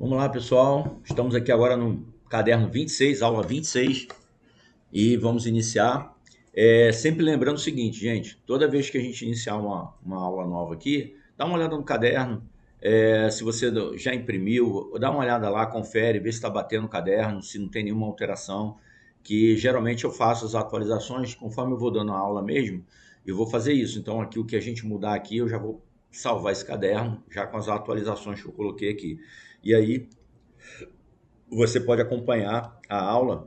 Vamos lá, pessoal. Estamos aqui agora no caderno 26, aula 26, e vamos iniciar. Sempre lembrando o seguinte, gente: toda vez que a gente iniciar uma aula nova aqui, dá uma olhada no caderno. Se você já imprimiu, dá uma olhada lá, confere, vê se está batendo no caderno, se não tem nenhuma alteração. Que geralmente eu faço as atualizações conforme eu vou dando a aula mesmo, eu vou fazer isso. Então, aqui o que a gente mudar aqui, eu já vou salvar esse caderno, já com as atualizações que eu coloquei aqui. E aí, você pode acompanhar a aula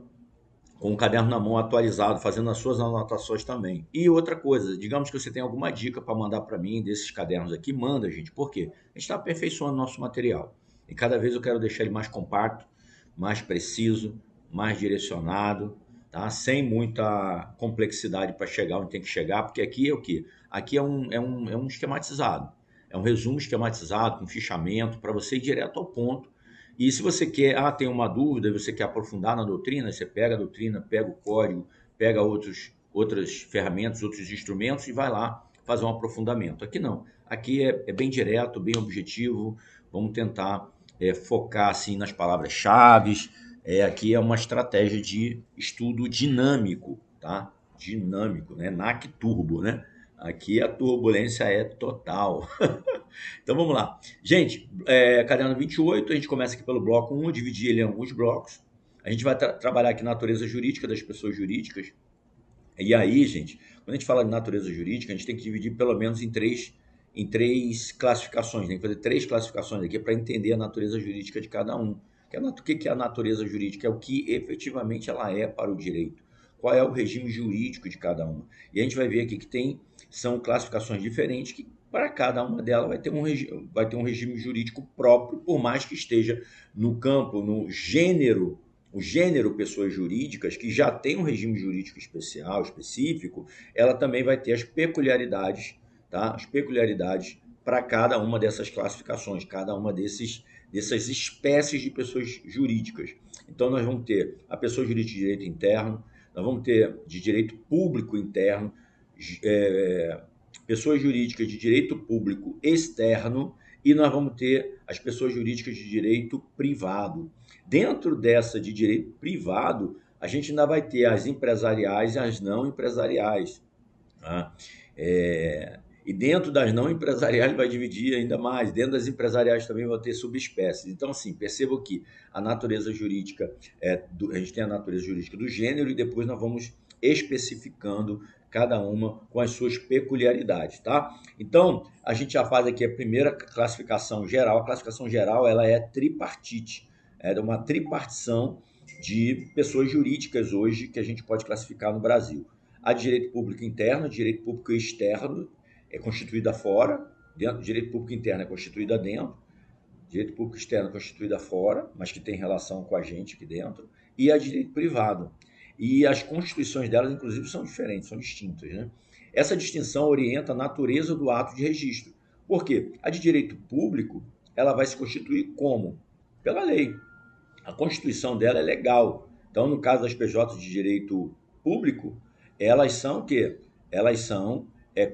com o caderno na mão atualizado, fazendo as suas anotações também. E outra coisa, digamos que você tem alguma dica para mandar para mim desses cadernos aqui, manda, gente. Por quê? A gente está aperfeiçoando nosso material. E cada vez eu quero deixar ele mais compacto, mais preciso, mais direcionado, tá? Sem muita complexidade para chegar onde tem que chegar, porque aqui é o quê? Aqui é um esquematizado. É um resumo esquematizado, com fichamento, para você ir direto ao ponto. E se você quer, tem uma dúvida, você quer aprofundar na doutrina, você pega a doutrina, pega o código, pega outras ferramentas, outros instrumentos e vai lá fazer um aprofundamento. Aqui não. Aqui é bem direto, bem objetivo. Vamos tentar focar assim nas palavras-chave. Aqui é uma estratégia de estudo dinâmico, tá? Dinâmico, né? NAC Turbo, né? Aqui a turbulência é total. Então vamos lá. Gente, caderno 28, a gente começa aqui pelo bloco 1, dividir ele em alguns blocos. A gente vai trabalhar aqui a natureza jurídica das pessoas jurídicas. E aí, gente, quando a gente fala de natureza jurídica, a gente tem que dividir pelo menos em três classificações. Tem que fazer três classificações aqui para entender a natureza jurídica de cada um. O que é a natureza jurídica? É o que efetivamente ela é para o direito. Qual é o regime jurídico de cada uma? E a gente vai ver aqui que são classificações diferentes que para cada uma delas vai ter um regime jurídico próprio, por mais que esteja no campo, no gênero, o gênero pessoas jurídicas, que já tem um regime jurídico especial, específico, ela também vai ter as peculiaridades, tá? As peculiaridades para cada uma dessas classificações, cada uma dessas espécies de pessoas jurídicas. Então, nós vamos ter a pessoa jurídica de direito interno, nós vamos ter de direito público interno, é, pessoas jurídicas de direito público externo, e nós vamos ter as pessoas jurídicas de direito privado. Dentro dessa de direito privado, a gente ainda vai ter as empresariais e as não empresariais. Tá? E dentro das não empresariais vai dividir ainda mais. Dentro das empresariais também vai ter subespécies. Então, assim, percebam que a natureza jurídica, a gente tem a natureza jurídica do gênero e depois nós vamos especificando cada uma com as suas peculiaridades, tá? Então, a gente já faz aqui a primeira classificação geral. A classificação geral, ela é tripartite. É uma tripartição de pessoas jurídicas hoje que a gente pode classificar no Brasil. A de direito público interno, direito público externo é constituída fora, dentro, direito público interno é constituída dentro, direito público externo é constituída fora, mas que tem relação com a gente aqui dentro, e a de direito privado. E as constituições delas, inclusive, são diferentes, são distintas, né? Essa distinção orienta a natureza do ato de registro. Por quê? A de direito público, ela vai se constituir como? Pela lei. A constituição dela é legal. Então, no caso das PJs de direito público, elas são o quê? Elas são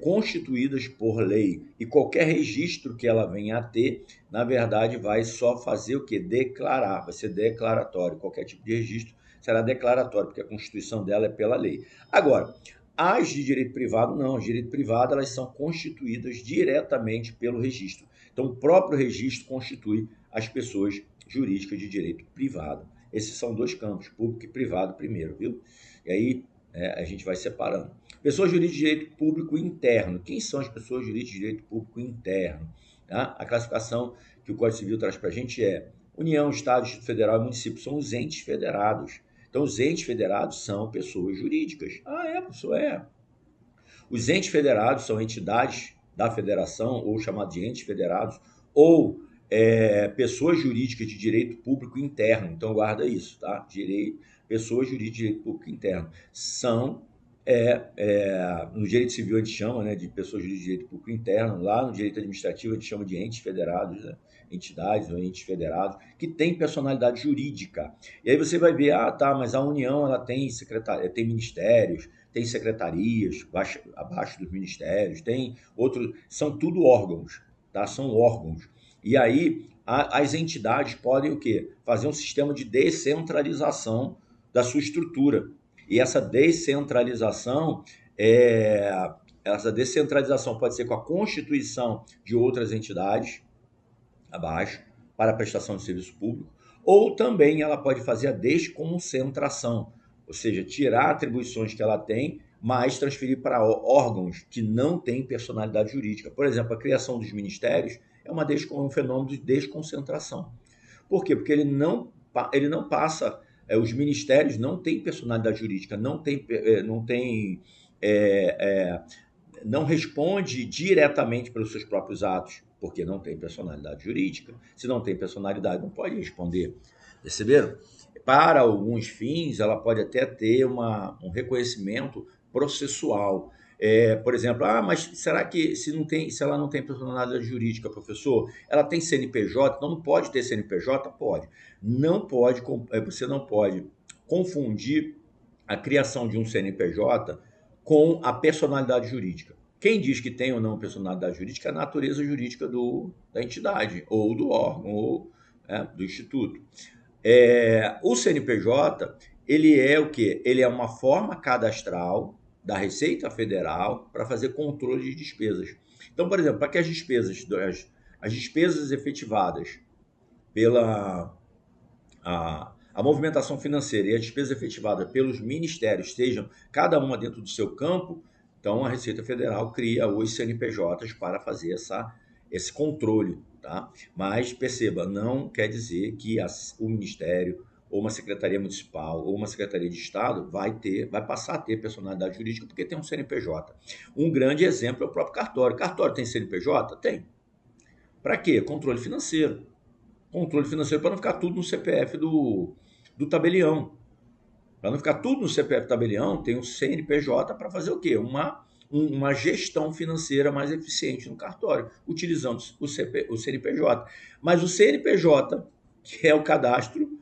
constituídas por lei. E qualquer registro que ela venha a ter, na verdade, vai só fazer o quê? Declarar, vai ser declaratório. Qualquer tipo de registro será declaratório, porque a constituição dela é pela lei. Agora, as de direito privado, não. As de direito privado, elas são constituídas diretamente pelo registro. Então, o próprio registro constitui as pessoas jurídicas de direito privado. Esses são dois campos, público e privado primeiro, viu? E aí a gente vai separando. Pessoas jurídicas de direito público interno. Quem são as pessoas jurídicas de direito público interno? Tá? A classificação que o Código Civil traz para a gente é União, Estado, Distrito Federal e município. São os entes federados. Então, os entes federados são pessoas jurídicas. Professor, é. Os entes federados são entidades da federação, ou chamados de entes federados, ou pessoas jurídicas de direito público interno. Então, guarda isso, tá? Pessoas jurídicas de direito público interno. São, no direito civil a gente chama, né, de pessoas jurídicas de direito público interno, lá no direito administrativo a gente chama de entes federados, né? Entidades ou entes federados, que têm personalidade jurídica. E aí você vai ver, mas a União ela tem tem ministérios, tem secretarias abaixo dos ministérios, tem outros, são tudo órgãos, tá? São órgãos. E aí as entidades podem o quê? Fazer um sistema de descentralização da sua estrutura. E essa descentralização pode ser com a constituição de outras entidades abaixo para a prestação de serviço público, ou também ela pode fazer a desconcentração, ou seja, tirar atribuições que ela tem, mas transferir para órgãos que não têm personalidade jurídica. Por exemplo, a criação dos ministérios é um fenômeno de desconcentração. Por quê? Porque ele não passa, os ministérios não têm personalidade jurídica, não responde diretamente pelos seus próprios atos, porque não tem personalidade jurídica. Se não tem personalidade, não pode responder. Perceberam? Para alguns fins, ela pode até ter um reconhecimento processual. Por exemplo, mas será que se ela não tem personalidade jurídica, professor, ela tem CNPJ? Então não pode ter CNPJ? Pode. Não pode, você não pode confundir a criação de um CNPJ com a personalidade jurídica. Quem diz que tem ou não personalidade jurídica é a natureza jurídica da entidade, ou do órgão, ou do instituto. O CNPJ, ele é o quê? Ele é uma forma cadastral da Receita Federal para fazer controle de despesas. Então, por exemplo, para que as despesas efetivadas pela a movimentação financeira e a despesa efetivada pelos ministérios estejam cada uma dentro do seu campo, então a Receita Federal cria os CNPJs para fazer esse controle, tá? Mas perceba, não quer dizer que o Ministério ou uma Secretaria Municipal ou uma Secretaria de Estado vai passar a ter personalidade jurídica porque tem um CNPJ. Um grande exemplo é o próprio cartório. Cartório tem CNPJ? Tem. Para quê? Controle financeiro. Controle financeiro para não ficar tudo no CPF do tabelião. Para não ficar tudo no CPF tabelião, tem um CNPJ para fazer o quê? Uma gestão financeira mais eficiente no cartório, utilizando o CNPJ. Mas o CNPJ, que é o cadastro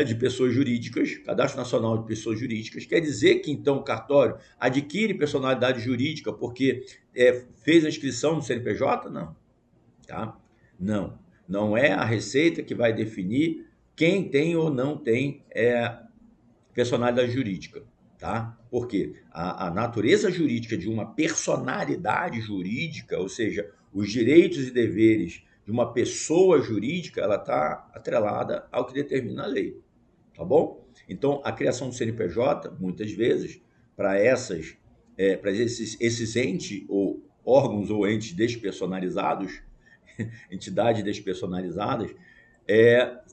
de pessoas jurídicas, Cadastro Nacional de Pessoas Jurídicas, quer dizer que então o cartório adquire personalidade jurídica porque fez a inscrição no CNPJ? Não. Tá? Não. Não é a Receita que vai definir quem tem ou não tem personalidade jurídica, tá? Porque a natureza jurídica de uma personalidade jurídica, ou seja, os direitos e deveres de uma pessoa jurídica, ela está atrelada ao que determina a lei, tá bom? Então, a criação do CNPJ, muitas vezes, para esses entes ou órgãos ou entes despersonalizados, entidades despersonalizadas,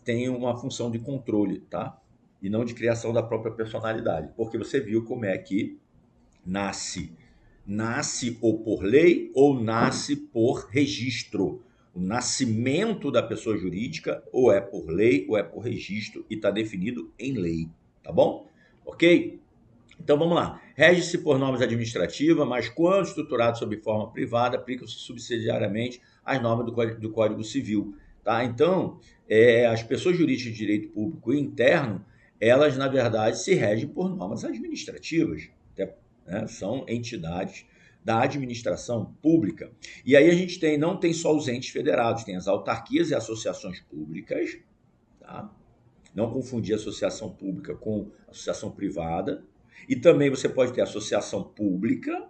tem uma função de controle, tá? E não de criação da própria personalidade. Porque você viu como é que nasce ou por lei ou nasce por registro. O nascimento da pessoa jurídica ou é por lei ou é por registro e está definido em lei, tá bom? Ok? Então vamos lá. Rege-se por normas administrativas, mas quando estruturado sob forma privada, aplicam-se subsidiariamente as normas do Código Civil. Tá? Então, as pessoas jurídicas de direito público interno, elas, na verdade, se regem por normas administrativas. Né? São entidades da administração pública. E aí a gente não tem só os entes federados, tem as autarquias e associações públicas. Tá? Não confundir associação pública com associação privada. E também você pode ter associação pública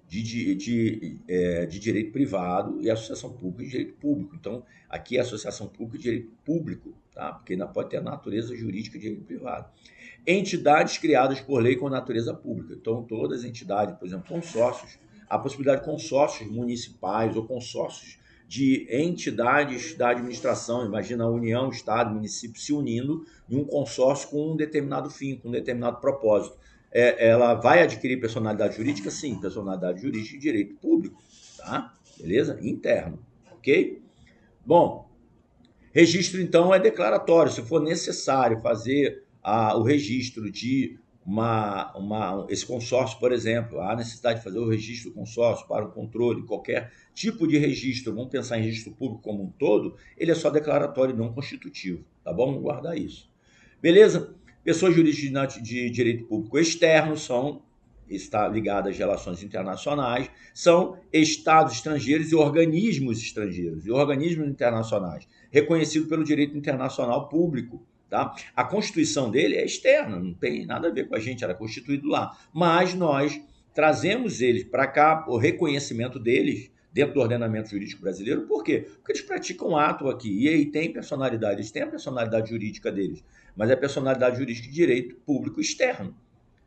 de direito privado e associação pública de direito público. Então, aqui é associação pública de direito público, tá? Porque ainda pode ter a natureza jurídica de direito privado. Entidades criadas por lei com natureza pública. Então, todas as entidades, por exemplo, consórcios, a possibilidade de consórcios municipais ou consórcios de entidades da administração, imagina a União, Estado, município se unindo em um consórcio com um determinado fim, com um determinado propósito. Ela vai adquirir personalidade jurídica? Sim, personalidade jurídica de direito público, tá? Beleza? Interno, ok? Bom, registro então é declaratório, se for necessário fazer o registro de esse consórcio, por exemplo, há necessidade de fazer o registro do consórcio para o controle, qualquer tipo de registro, vamos pensar em registro público como um todo, ele é só declaratório e não constitutivo, tá bom? Vamos guardar isso. Beleza? Pessoas jurídicas de direito público externo são está ligado às relações internacionais, são estados estrangeiros e organismos estrangeiros, e organismos internacionais, reconhecidos pelo direito internacional público. Tá? A Constituição dele é externa, não tem nada a ver com a gente, era constituído lá. Mas nós trazemos eles para cá, o reconhecimento deles dentro do ordenamento jurídico brasileiro. Por quê? Porque eles praticam ato aqui, e aí tem personalidade, eles têm a personalidade jurídica deles, mas é a personalidade jurídica de direito público externo.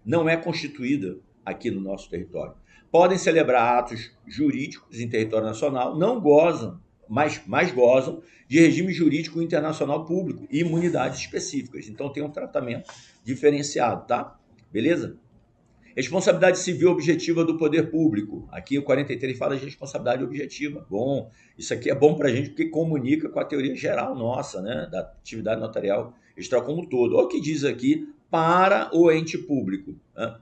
Não é constituída aqui no nosso território. Podem celebrar atos jurídicos em território nacional, não gozam, mas gozam de regime jurídico internacional público e imunidades específicas. Então tem um tratamento diferenciado, tá? Beleza? Responsabilidade civil objetiva do poder público. Aqui o 43 fala de responsabilidade objetiva. Bom, isso aqui é bom para a gente porque comunica com a teoria geral nossa, né, da atividade notarial extra como um todo. Olha o que diz aqui para o ente público. Né?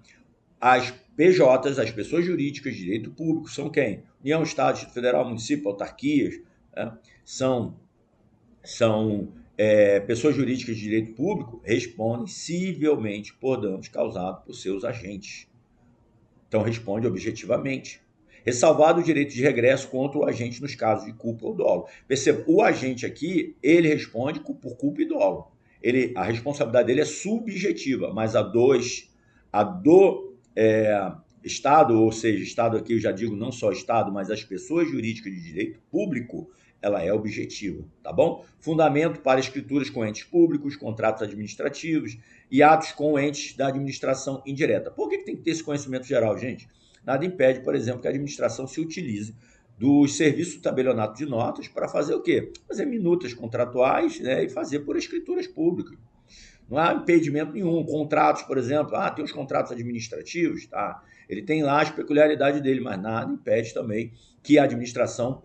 As PJs, as pessoas jurídicas de direito público, são quem? União, Estado, Distrito Federal, município, autarquias, né? São pessoas jurídicas de direito público, respondem civilmente por danos causados por seus agentes. Então, responde objetivamente. Ressalvado o direito de regresso contra o agente nos casos de culpa ou dolo. Perceba, o agente aqui, ele responde por culpa e dolo. A responsabilidade dele é subjetiva, mas a do Estado, ou seja, Estado aqui eu já digo não só Estado, mas as pessoas jurídicas de direito público, ela é objetiva, tá bom? Fundamento para escrituras com entes públicos, contratos administrativos e atos com entes da administração indireta. Por que tem que ter esse conhecimento geral, gente? Nada impede, por exemplo, que a administração se utilize dos serviços do tabelionato de notas para fazer o quê? Fazer minutas contratuais, né, e fazer por escrituras públicas. Não há impedimento nenhum. Contratos, por exemplo, tem os contratos administrativos, tá? Ele tem lá as peculiaridades dele, mas nada impede também que a administração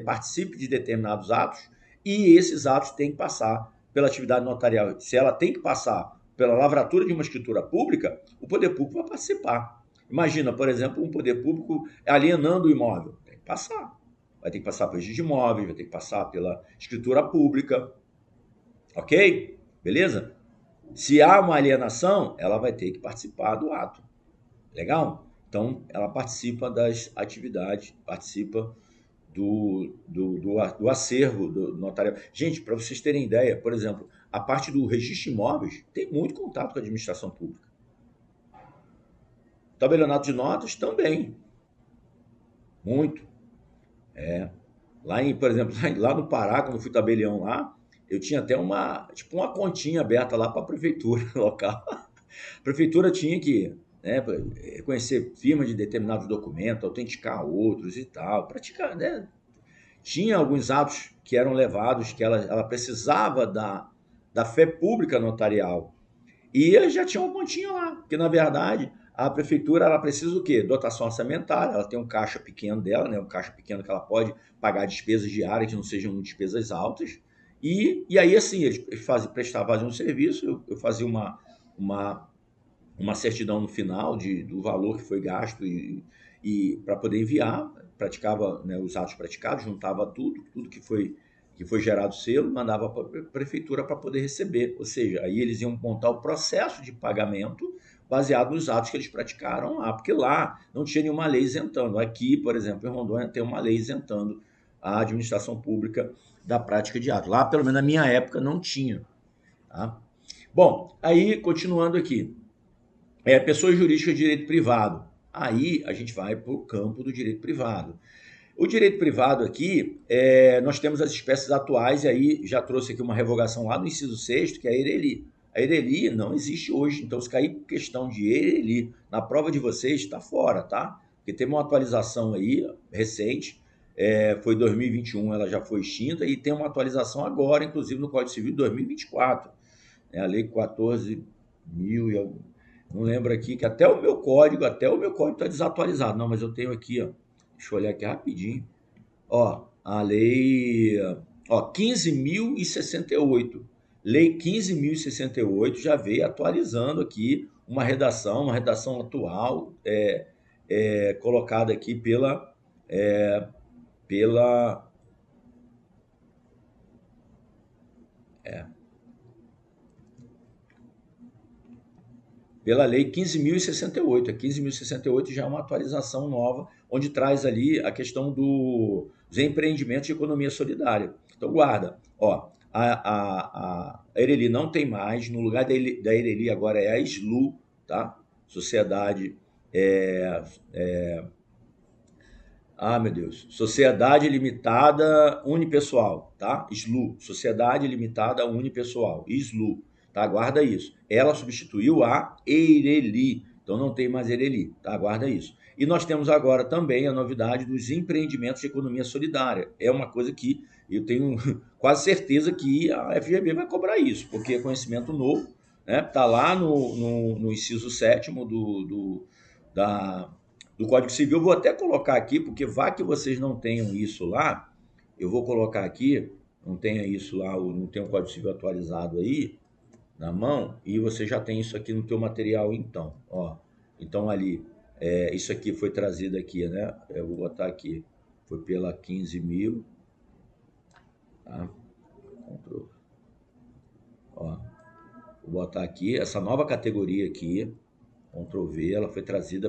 participe de determinados atos e esses atos têm que passar pela atividade notarial. Se ela tem que passar pela lavratura de uma escritura pública, o poder público vai participar. Imagina, por exemplo, um poder público alienando o imóvel. Tem que passar. Vai ter que passar pelo registro de imóveis, vai ter que passar pela escritura pública. Ok? Beleza? Se há uma alienação, ela vai ter que participar do ato. Legal? Então, ela participa das atividades, participa do acervo do notarial. Gente, para vocês terem ideia, por exemplo, a parte do registro de imóveis tem muito contato com a administração pública. Tabelionato de notas também. Muito. Por exemplo, lá no Pará, quando eu fui tabelião lá, eu tinha até uma continha aberta lá para a prefeitura local. A prefeitura tinha que, né, reconhecer firma de determinados documentos, autenticar outros e tal, praticar, né? Tinha alguns atos que eram levados, que ela precisava da fé pública notarial. E já tinha uma continha lá, porque na verdade a prefeitura ela precisa do quê? Dotação orçamentária, ela tem um caixa pequeno dela, né? Um caixa pequeno que ela pode pagar despesas diárias que não sejam despesas altas. E aí assim, eles prestavam um serviço, eu fazia uma certidão no final do valor que foi gasto e para poder enviar, praticava, né, os atos praticados, juntava tudo que foi gerado selo, mandava para a prefeitura para poder receber. Ou seja, aí eles iam montar o processo de pagamento baseado nos atos que eles praticaram lá, porque lá não tinha nenhuma lei isentando. Aqui, por exemplo, em Rondônia tem uma lei isentando a administração pública da prática de atos. Lá, pelo menos na minha época, não tinha. Tá? Bom, aí continuando aqui. Pessoas jurídicas de direito privado. Aí a gente vai para o campo do direito privado. O direito privado aqui, nós temos as espécies atuais, e aí já trouxe aqui uma revogação lá no inciso 6º, que é a Ereli. A Ereli não existe hoje, então se cair questão de Ereli na prova de vocês, está fora, tá? Porque teve uma atualização aí, recente, foi 2021, ela já foi extinta, e tem uma atualização agora, inclusive no Código Civil de 2024, a Lei 14.000 e algum. Não lembro aqui que até o meu código está desatualizado. Não, mas eu tenho aqui, ó. Deixa eu olhar aqui rapidinho. Ó, a lei, ó, 15.068. Lei 15.068 já veio atualizando aqui uma redação atual, colocada aqui pela pela lei 15.068. A 15.068 já é uma atualização nova, onde traz ali a questão dos empreendimentos de economia solidária. Então, guarda, ó, a Ereli não tem mais, no lugar da Ereli agora é a SLU, tá? Sociedade, meu Deus, Sociedade Limitada Unipessoal, tá? SLU, Sociedade Limitada Unipessoal, SLU, tá? Guarda isso. Ela substituiu a Ereli, então não tem mais Ereli, tá? Guarda isso. E nós temos agora também a novidade dos empreendimentos de economia solidária. É uma coisa que eu tenho quase certeza que a FGV vai cobrar isso, porque é conhecimento novo, né? Tá lá no inciso 7º do Código Civil. Eu vou até colocar aqui, porque vá que vocês não tenham isso lá, eu vou colocar aqui, não tenha isso lá, não tem o Código Civil atualizado aí na mão, e você já tem isso aqui no teu material então, ó. Então ali, isso aqui foi trazido aqui, né? Eu vou botar aqui, foi pela 15.000, tá? Ó, vou botar aqui, essa nova categoria aqui, Ctrl V, ela foi trazida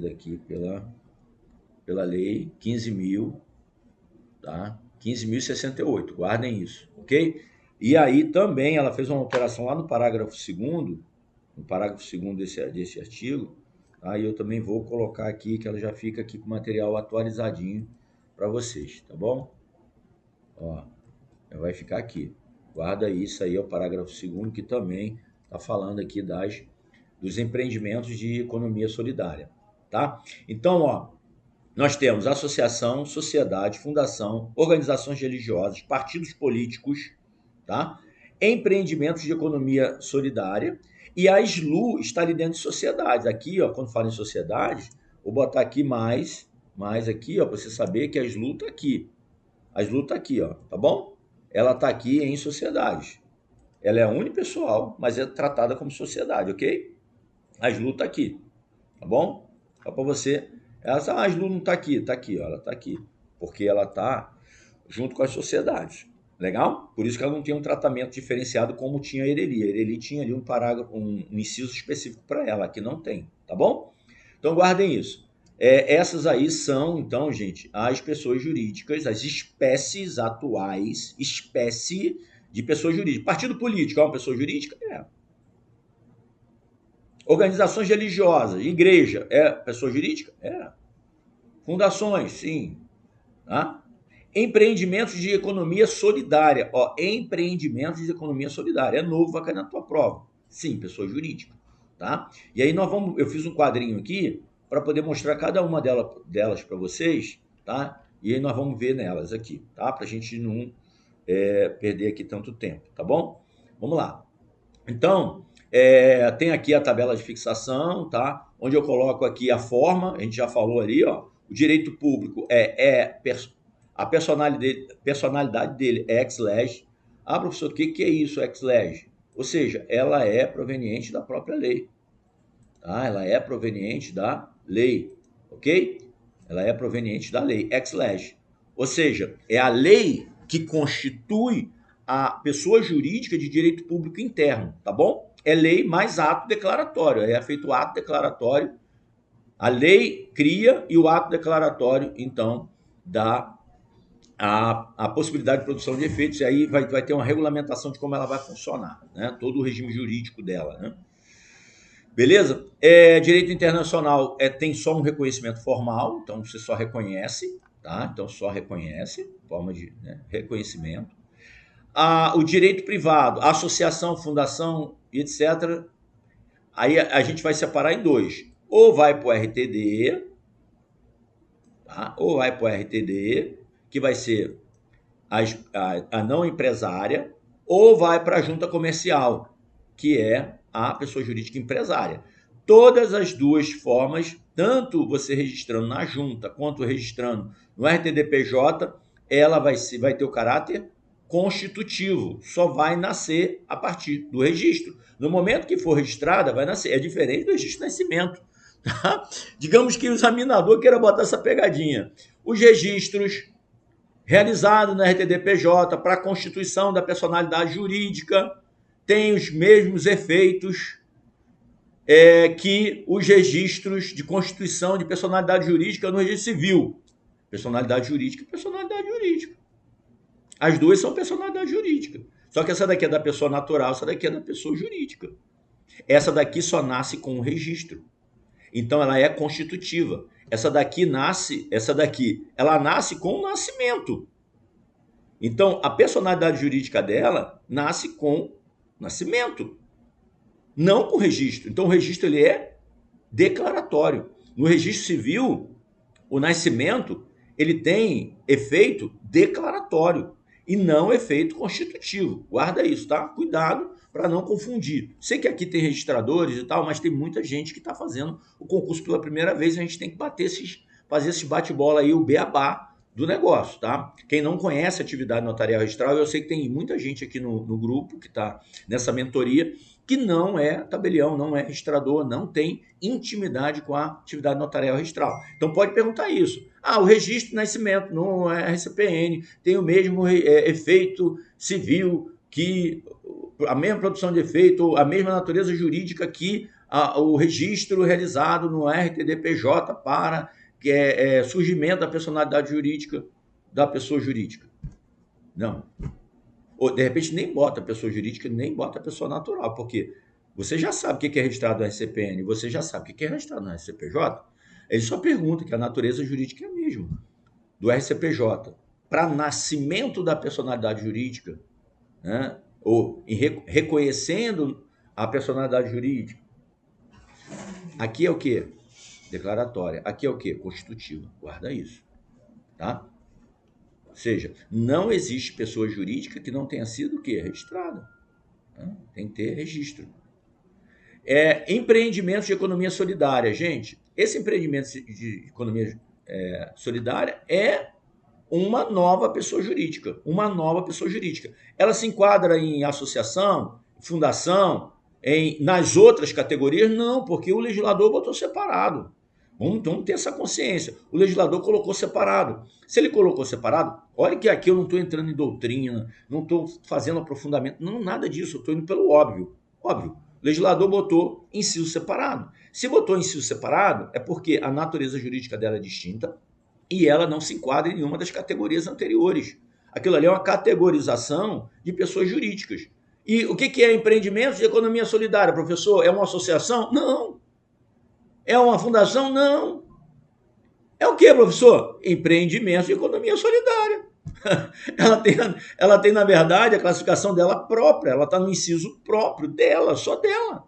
aqui pela lei 15.000, tá? 15.068, guardem isso, ok? E aí também ela fez uma alteração lá no parágrafo 2º, desse artigo, aí eu também vou colocar aqui, que ela já fica aqui com o material atualizadinho para vocês, tá bom? Ó, vai ficar aqui. Guarda isso aí, é o parágrafo 2º, que também está falando aqui dos empreendimentos de economia solidária, tá? Então, ó, nós temos associação, sociedade, fundação, organizações religiosas, partidos políticos, tá? Empreendimentos de economia solidária, e a SLU está ali dentro de sociedades. Aqui, ó, quando fala em sociedades, vou botar aqui mais aqui, ó, para você saber que a SLU está aqui. A SLU está aqui, ó, tá bom? Ela está aqui em sociedades. Ela é unipessoal, mas é tratada como sociedade, ok? A SLU está aqui, tá bom? Só para você. A SLU não está aqui, ó, ela está aqui, porque ela está junto com as sociedades. Legal? Por isso que ela não tem um tratamento diferenciado como tinha a Ereli. A Ereli tinha ali um parágrafo, um inciso específico para ela, aqui não tem, tá bom? Então guardem isso. Essas aí são, então, gente, as pessoas jurídicas, as espécies atuais, espécie de pessoa jurídica. Partido político é uma pessoa jurídica? É. Organizações religiosas, igreja, é pessoa jurídica? É. Fundações, sim. Tá? Empreendimentos de economia solidária. Ó, empreendimentos de economia solidária. É novo, vai cair na tua prova. Sim, pessoa jurídica. Tá? E aí eu fiz um quadrinho aqui para poder mostrar cada uma delas para vocês, tá? E aí nós vamos ver nelas aqui, tá? Para a gente não perder aqui tanto tempo, tá bom? Vamos lá. Então, tem aqui a tabela de fixação, tá? Onde eu coloco aqui a forma, a gente já falou ali, ó. O direito público a personalidade dele é ex-lege. Ah, professor, o que é isso, ex-lege? Ou seja, ela é proveniente da própria lei. Tá? Ela é proveniente da lei, ok? Ela é proveniente da lei, ex-lege. Ou seja, é a lei que constitui a pessoa jurídica de direito público interno, tá bom? É lei mais ato declaratório, é feito o ato declaratório, a lei cria e o ato declaratório, então, dá a possibilidade de produção de efeitos, e aí vai ter uma regulamentação de como ela vai funcionar, né? Todo o regime jurídico dela, né? Beleza? Direito internacional tem só um reconhecimento formal, então você só reconhece, tá? Então só reconhece, forma de reconhecimento. O direito privado, associação, fundação, etc. Aí a gente vai separar em dois. Ou vai para o RTD, tá? Ou vai para o RTD, que vai ser a não empresária, ou vai para a junta comercial, que é a pessoa jurídica empresária. Todas as duas formas, tanto você registrando na junta quanto registrando no RTD-PJ, ela vai ter o caráter constitutivo, só vai nascer a partir do registro. No momento que for registrada, vai nascer. É diferente do registro de nascimento. Tá? Digamos que o examinador queira botar essa pegadinha. Os registros realizado na RTD-PJ para a constituição da personalidade jurídica tem os mesmos efeitos que os registros de constituição de personalidade jurídica no registro civil. Personalidade jurídica e personalidade jurídica. As duas são personalidade jurídica. Só que essa daqui é da pessoa natural, essa daqui é da pessoa jurídica. Essa daqui só nasce com o registro. Então ela é constitutiva. Essa daqui, ela nasce com o nascimento. Então a personalidade jurídica dela nasce com nascimento, não com registro. Então o registro ele é declaratório. No registro civil, o nascimento ele tem efeito declaratório e não efeito constitutivo. Guarda isso, tá? Cuidado para não confundir. Sei que aqui tem registradores e tal, mas tem muita gente que está fazendo o concurso pela primeira vez. A gente tem que fazer esses bate-bola aí, o beabá do negócio, tá? Quem não conhece a atividade notarial registral, eu sei que tem muita gente aqui no grupo que está nessa mentoria que não é tabelião, não é registrador, não tem intimidade com a atividade notarial registral. Então pode perguntar isso. O registro de nascimento no RCPN tem o mesmo efeito civil que a mesma produção de efeito, a mesma natureza jurídica que o registro realizado no RTD-PJ para surgimento da personalidade jurídica da pessoa jurídica. Não. Ou, de repente, nem bota a pessoa jurídica, nem bota a pessoa natural, porque você já sabe o que é registrado no RCPN, você já sabe o que é registrado no RCPJ. Ele só pergunta que a natureza jurídica é a mesma do RCPJ. Para nascimento da personalidade jurídica, né, ou reconhecendo a personalidade jurídica, aqui é o quê? Declaratória. Aqui é o quê? Constitutiva. Guarda isso. Tá? Ou seja, não existe pessoa jurídica que não tenha sido o quê? Registrada. Né? Tem que ter registro. Empreendimentos de economia solidária. Gente, esse empreendimento de economia solidária é uma nova pessoa jurídica. Uma nova pessoa jurídica. Ela se enquadra em associação, fundação, nas outras categorias? Não, porque o legislador botou separado. Vamos ter essa consciência. O legislador colocou separado. Se ele colocou separado, olha que aqui eu não estou entrando em doutrina, não estou fazendo aprofundamento, não, nada disso, eu estou indo pelo óbvio. Óbvio. O legislador botou inciso separado. Se botou inciso separado, é porque a natureza jurídica dela é distinta e ela não se enquadra em nenhuma das categorias anteriores. Aquilo ali é uma categorização de pessoas jurídicas. E o que é empreendimentos de economia solidária, professor? É uma associação? Não. É uma fundação? Não. É o que, professor? Empreendimentos de economia solidária. ela tem, na verdade, a classificação dela própria. Ela está no inciso próprio dela, só dela.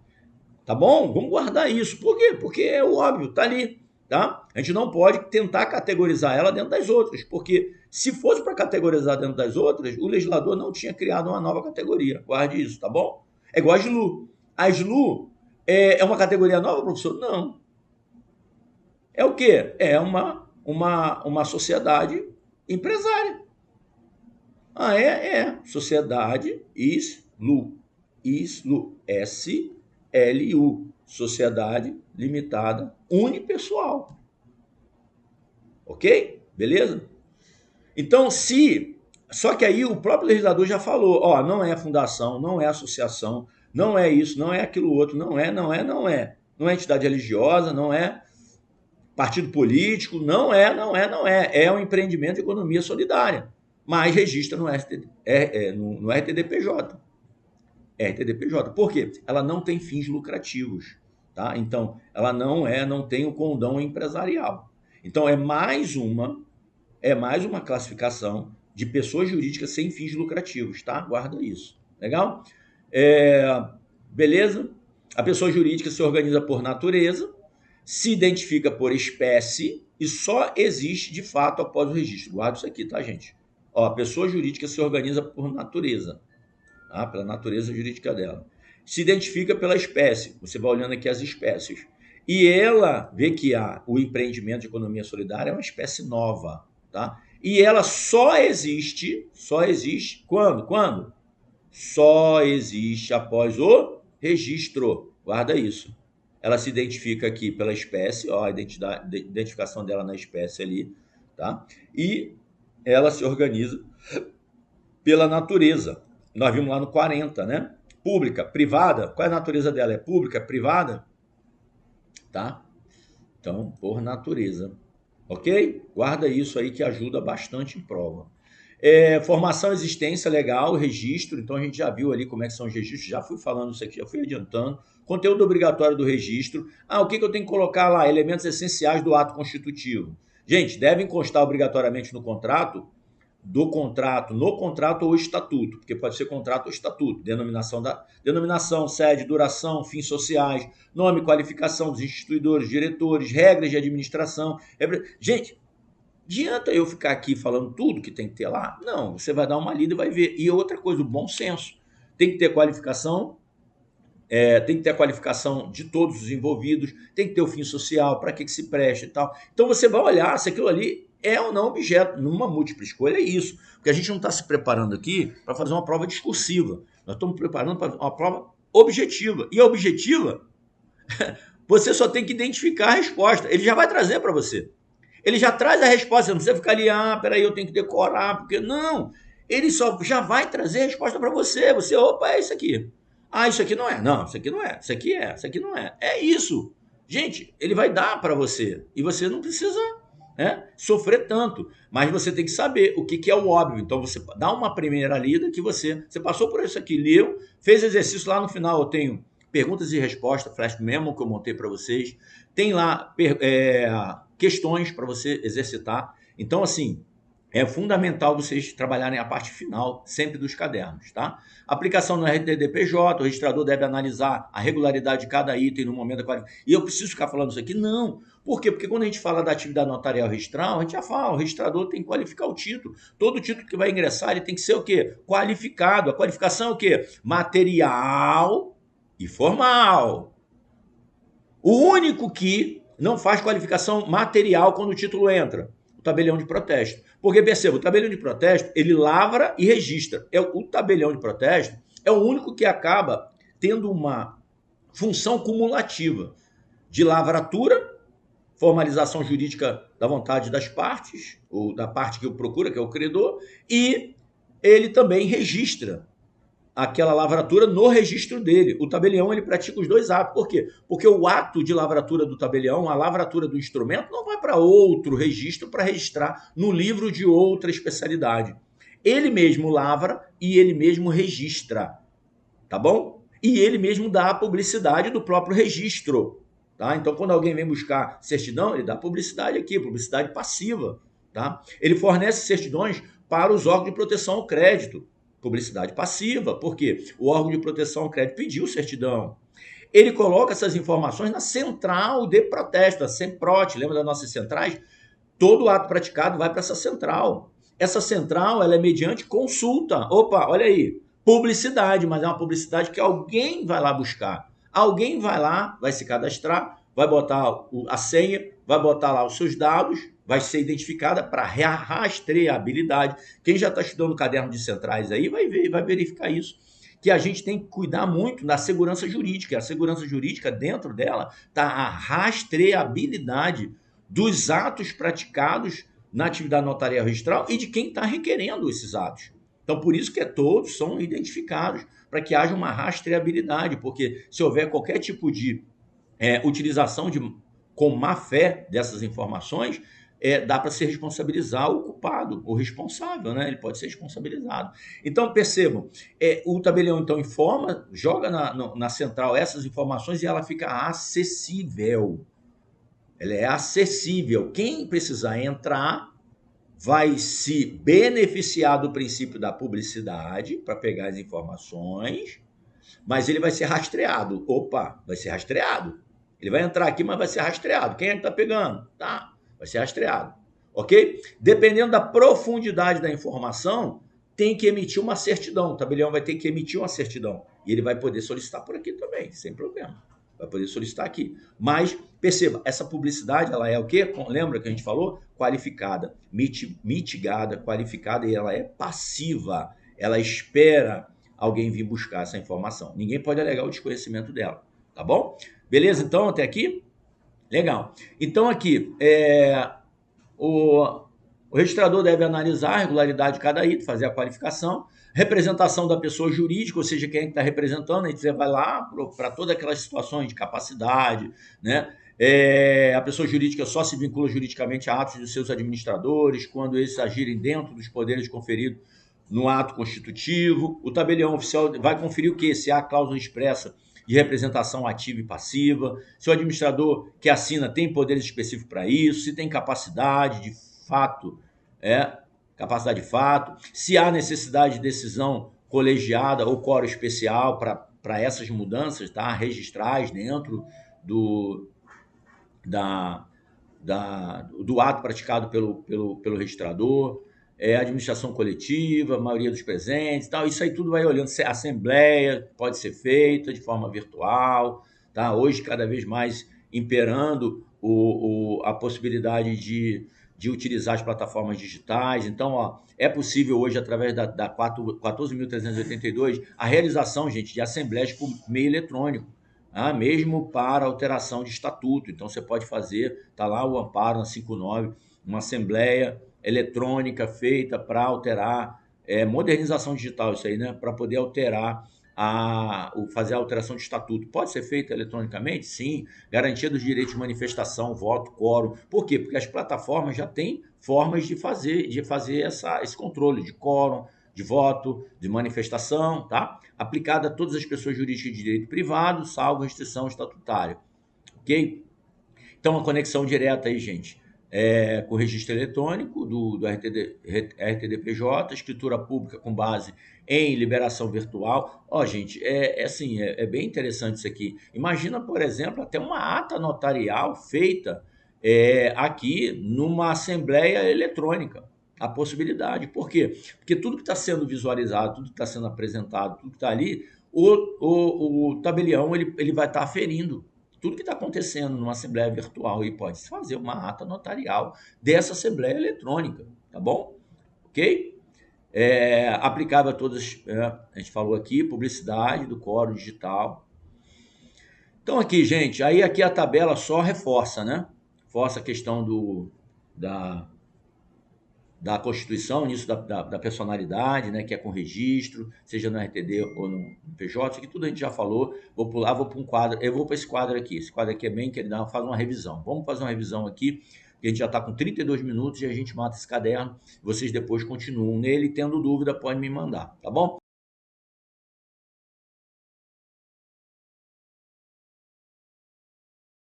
Tá bom? Vamos guardar isso. Por quê? Porque é o óbvio, tá ali. Tá? A gente não pode tentar categorizar ela dentro das outras, porque se fosse para categorizar dentro das outras, o legislador não tinha criado uma nova categoria. Guarde isso, tá bom? É igual a SLU. A SLU é uma categoria nova, professor? Não. É o quê? É uma sociedade empresária. Sociedade SLU. SLU. SLU. Sociedade Limitada Unipessoal. Ok? Beleza? Então, só que aí o próprio legislador já falou, não é fundação, não é associação, não é isso, não é aquilo outro, não é. Não é entidade religiosa, não é partido político, não é. É um empreendimento de economia solidária, mas registra no RTD-PJ. RTD-PJ. Por quê? Ela não tem fins lucrativos. Tá? Então, ela não tem o condão empresarial. Então, é mais uma classificação de pessoas jurídicas sem fins lucrativos, tá? Guarda isso. Legal? Beleza? A pessoa jurídica se organiza por natureza, se identifica por espécie e só existe de fato após o registro. Guarda isso aqui, tá, gente? A pessoa jurídica se organiza por natureza, tá? Pela natureza jurídica dela. Se identifica pela espécie. Você vai olhando aqui as espécies. E ela vê que o empreendimento de economia solidária é uma espécie nova, tá? E ela só existe quando? Só existe após o registro. Guarda isso. Ela se identifica aqui pela espécie, a identificação dela na espécie ali, tá? E ela se organiza pela natureza. Nós vimos lá no 40, né? Pública, privada. Qual é a natureza dela? É pública, privada? Tá? Então, por natureza. Ok? Guarda isso aí que ajuda bastante em prova. Formação, existência, legal, registro. Então, a gente já viu ali como é que são os registros. Já fui falando isso aqui, já fui adiantando. Conteúdo obrigatório do registro. O que eu tenho que colocar lá? Elementos essenciais do ato constitutivo. Gente, devem constar obrigatoriamente no contrato, no contrato ou estatuto, porque pode ser contrato ou estatuto, denominação, sede, duração, fins sociais, nome, qualificação dos instituidores, diretores, regras de administração. Gente, adianta eu ficar aqui falando tudo que tem que ter lá? Não, você vai dar uma lida e vai ver. E outra coisa, o bom senso. Tem que ter qualificação, tem que ter a qualificação de todos os envolvidos, tem que ter o fim social, para que se presta e tal. Então você vai olhar se aquilo ali é ou não objeto. Numa múltipla escolha é isso. Porque a gente não está se preparando aqui para fazer uma prova discursiva. Nós estamos preparando para uma prova objetiva. E a objetiva, você só tem que identificar a resposta. Ele já vai trazer para você. Ele já traz a resposta. Você não precisa ficar ali, peraí, eu tenho que decorar, porque não. Ele só já vai trazer a resposta para você. Você, opa, é isso aqui. Isso aqui não é. Não, isso aqui não é. Isso aqui é. Isso aqui não é. É isso. Gente, ele vai dar para você. E você não precisa sofrer tanto. Mas você tem que saber o que é o óbvio. Então, você dá uma primeira lida que você passou por isso aqui, leu, fez exercício lá no final. Eu tenho perguntas e respostas, flash memo que eu montei para vocês. Tem lá questões para você exercitar. Então, assim, é fundamental vocês trabalharem a parte final sempre dos cadernos, tá? Aplicação no RTDPJ, o registrador deve analisar a regularidade de cada item no momento da qualificação. E eu preciso ficar falando isso aqui? Não. Por quê? Porque quando a gente fala da atividade notarial registral, a gente já fala, o registrador tem que qualificar o título. Todo título que vai ingressar, ele tem que ser o quê? Qualificado. A qualificação é o quê? Material e formal. O único que não faz qualificação material quando o título entra, o tabelião de protesto. Porque, perceba, o tabelião de protesto, ele lavra e registra. O tabelião de protesto é o único que acaba tendo uma função cumulativa de lavratura, formalização jurídica da vontade das partes, ou da parte que o procura, que é o credor, e ele também registra aquela lavratura no registro dele. O tabelião, ele pratica os dois atos. Por quê? Porque o ato de lavratura do tabelião, a lavratura do instrumento, não vai para outro registro para registrar no livro de outra especialidade. Ele mesmo lavra e ele mesmo registra, tá bom? E ele mesmo dá a publicidade do próprio registro, tá? Então, quando alguém vem buscar certidão, ele dá publicidade aqui, publicidade passiva, tá? Ele fornece certidões para os órgãos de proteção ao crédito, publicidade passiva, porque o órgão de proteção ao crédito pediu certidão. Ele coloca essas informações na central de protesto, a Semprot, lembra das nossas centrais? Todo ato praticado vai para essa central. Essa central, ela é mediante consulta. Opa, olha aí, publicidade, mas é uma publicidade que alguém vai lá buscar. Alguém vai lá, vai se cadastrar, vai botar a senha, vai botar lá os seus dados, vai ser identificada para rastreabilidade. Quem já está estudando o caderno de centrais aí vai ver, vai verificar isso. Que a gente tem que cuidar muito da segurança jurídica. A segurança jurídica, dentro dela, está a rastreabilidade dos atos praticados na atividade notarial registral e de quem está requerendo esses atos. Então, por isso que todos são identificados, para que haja uma rastreabilidade, porque se houver qualquer tipo de utilização com má fé dessas informações, dá para se responsabilizar o culpado, o responsável, né? Ele pode ser responsabilizado. Então, percebam, o tabelião então informa, joga na central essas informações e ela fica acessível. Ela é acessível. Quem precisar entrar vai se beneficiar do princípio da publicidade para pegar as informações, mas ele vai ser rastreado. Opa, vai ser rastreado. Ele vai entrar aqui, mas vai ser rastreado. Quem é que está pegando? Tá, vai ser rastreado. Ok? Dependendo da profundidade da informação, tem que emitir uma certidão. O tabelião vai ter que emitir uma certidão. E ele vai poder solicitar por aqui também, sem problema. Vai poder solicitar aqui. Mas, perceba, essa publicidade, ela é o quê? Lembra que a gente falou? Qualificada, mitigada, qualificada, e ela é passiva. Ela espera alguém vir buscar essa informação. Ninguém pode alegar o desconhecimento dela, tá bom? Beleza, então, até aqui? Legal. Então, aqui, o O registrador deve analisar a regularidade de cada item, fazer a qualificação, representação da pessoa jurídica, ou seja, quem está representando, aí você vai lá para todas aquelas situações de capacidade, né? A pessoa jurídica só se vincula juridicamente a atos de seus administradores, quando eles agirem dentro dos poderes conferidos no ato constitutivo. O tabelião oficial vai conferir o quê? Se há cláusula expressa de representação ativa e passiva, se o administrador que assina tem poderes específicos para isso, se tem capacidade de fato, capacidade de fato, se há necessidade de decisão colegiada ou quórum especial para essas mudanças, tá? Registrais dentro do ato praticado pelo registrador, administração coletiva, maioria dos presentes, tal. Isso aí tudo vai olhando. Se a assembleia pode ser feita de forma virtual, tá? Hoje cada vez mais imperando a possibilidade de utilizar as plataformas digitais. Então, ó, é possível hoje, através da 14.382, a realização, gente, de assembleias por meio eletrônico. Mesmo para alteração de estatuto. Então, você pode fazer, está lá o amparo na 59, uma assembleia eletrônica feita para alterar, modernização digital isso aí, né? Para poder alterar, fazer a alteração de estatuto. Pode ser feita eletronicamente? Sim. Garantia dos direitos de manifestação, voto, quórum. Por quê? Porque as plataformas já têm formas de fazer esse controle de quórum, de voto, de manifestação, tá? Aplicada a todas as pessoas jurídicas de direito privado, salvo restrição estatutária, ok? Então, a conexão direta aí, gente, com o registro eletrônico do RTDPJ, escritura pública com base em liberação virtual. Ó, gente, assim, bem interessante isso aqui. Imagina, por exemplo, até uma ata notarial feita aqui numa assembleia eletrônica. A possibilidade. Por quê? Porque tudo que está sendo visualizado, tudo que está sendo apresentado, tudo que está ali, o tabelião ele vai estar aferindo tudo que está acontecendo numa assembleia virtual e pode fazer uma ata notarial dessa assembleia eletrônica, tá bom? Ok? Aplicável a todas, a gente falou aqui, publicidade do quórum digital. Então aqui, gente, aí aqui a tabela só reforça, né? Reforça a questão da Constituição, nisso da personalidade, né, que é com registro, seja no RTD ou no PJ, isso aqui tudo a gente já falou. Vou pular, vou para um quadro, eu vou para esse quadro aqui é bem que ele faz uma revisão. Vamos fazer uma revisão aqui, que a gente já está com 32 minutos e a gente mata esse caderno, vocês depois continuam nele, tendo dúvida pode me mandar, tá bom?